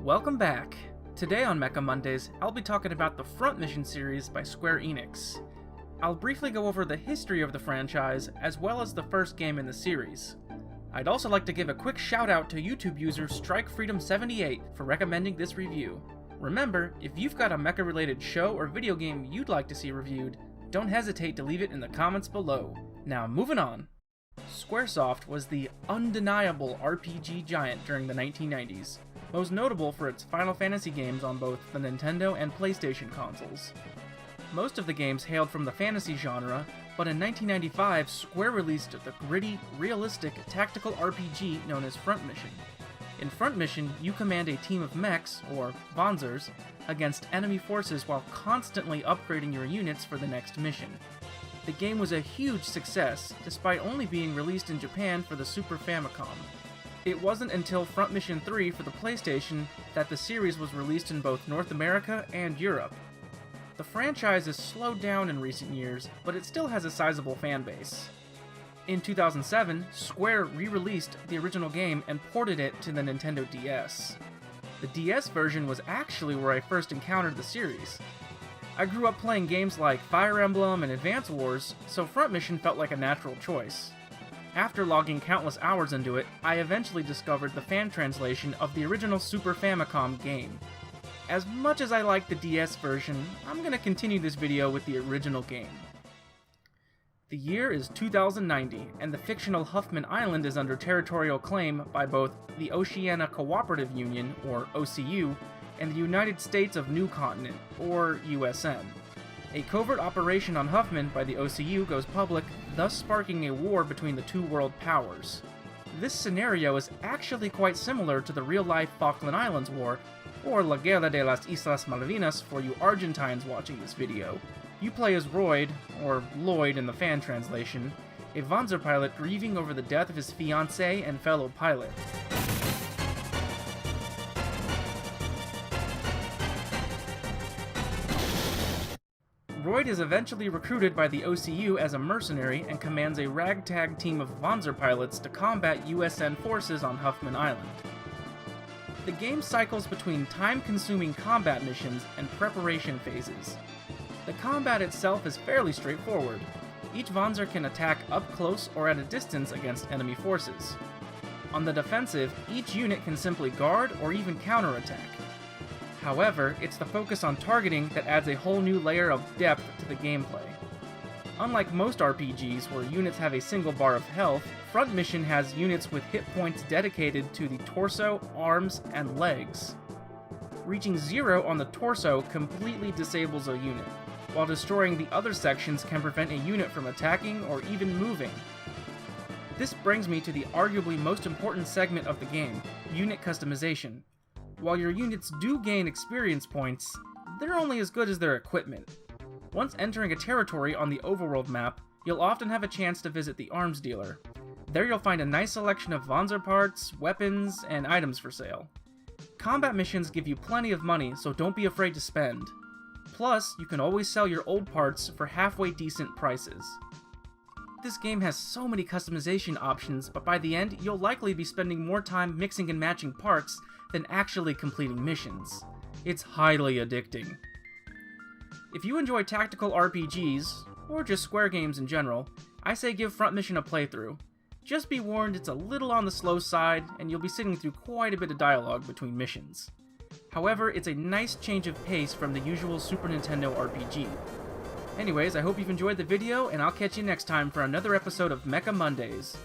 Welcome back! Today on Mecha Mondays, I'll be talking about the Front Mission series by Square Enix. I'll briefly go over the history of the franchise, as well as the first game in the series. I'd also like to give a quick shout out to YouTube user StrikeFreedom78 for recommending this review. Remember, if you've got a mecha related show or video game you'd like to see reviewed, don't hesitate to leave it in the comments below. Now moving on. Squaresoft was the undeniable RPG giant during the 1990s, most notable for its Final Fantasy games on both the Nintendo and PlayStation consoles. Most of the games hailed from the fantasy genre, but in 1995, Square released the gritty, realistic tactical RPG known as Front Mission. In Front Mission, you command a team of mechs, or Panzers, against enemy forces while constantly upgrading your units for the next mission. The game was a huge success, despite only being released in Japan for the Super Famicom. It wasn't until Front Mission 3 for the PlayStation that the series was released in both North America and Europe. The franchise has slowed down in recent years, but it still has a sizable fanbase. In 2007, Square re-released the original game and ported it to the Nintendo DS. The DS version was actually where I first encountered the series. I grew up playing games like Fire Emblem and Advance Wars, so Front Mission felt like a natural choice. After logging countless hours into it, I eventually discovered the fan translation of the original Super Famicom game. As much as I like the DS version, I'm going to continue this video with the original game. The year is 2090, and the fictional Huffman Island is under territorial claim by both the Oceania Cooperative Union, or OCU, and the United States of New Continent, or USN. A covert operation on Huffman by the OCU goes public, thus sparking a war between the two world powers. This scenario is actually quite similar to the real-life Falkland Islands War, or La Guerra de las Islas Malvinas for you Argentines watching this video. You play as Royd, or Lloyd in the fan translation, a Panzer pilot grieving over the death of his fiancée and fellow pilot. Royd is eventually recruited by the OCU as a mercenary and commands a ragtag team of Panzer pilots to combat USN forces on Huffman Island. The game cycles between time-consuming combat missions and preparation phases. The combat itself is fairly straightforward. Each Panzer can attack up close or at a distance against enemy forces. On the defensive, each unit can simply guard or even counterattack. However, it's the focus on targeting that adds a whole new layer of depth to the gameplay. Unlike most RPGs where units have a single bar of health, Front Mission has units with hit points dedicated to the torso, arms, and legs. Reaching 0 on the torso completely disables a unit, while destroying the other sections can prevent a unit from attacking or even moving. This brings me to the arguably most important segment of the game, unit customization. While your units do gain experience points, they're only as good as their equipment. Once entering a territory on the overworld map, you'll often have a chance to visit the arms dealer. There you'll find a nice selection of Panzer parts, weapons, and items for sale. Combat missions give you plenty of money, so don't be afraid to spend. Plus, you can always sell your old parts for halfway decent prices. This game has so many customization options, but by the end, you'll likely be spending more time mixing and matching parts than actually completing missions. It's highly addicting. If you enjoy tactical RPGs, or just Square games in general, I say give Front Mission a playthrough. Just be warned it's a little on the slow side, and you'll be sitting through quite a bit of dialogue between missions. However, it's a nice change of pace from the usual Super Nintendo RPG. Anyways, I hope you've enjoyed the video, and I'll catch you next time for another episode of Mecha Mondays.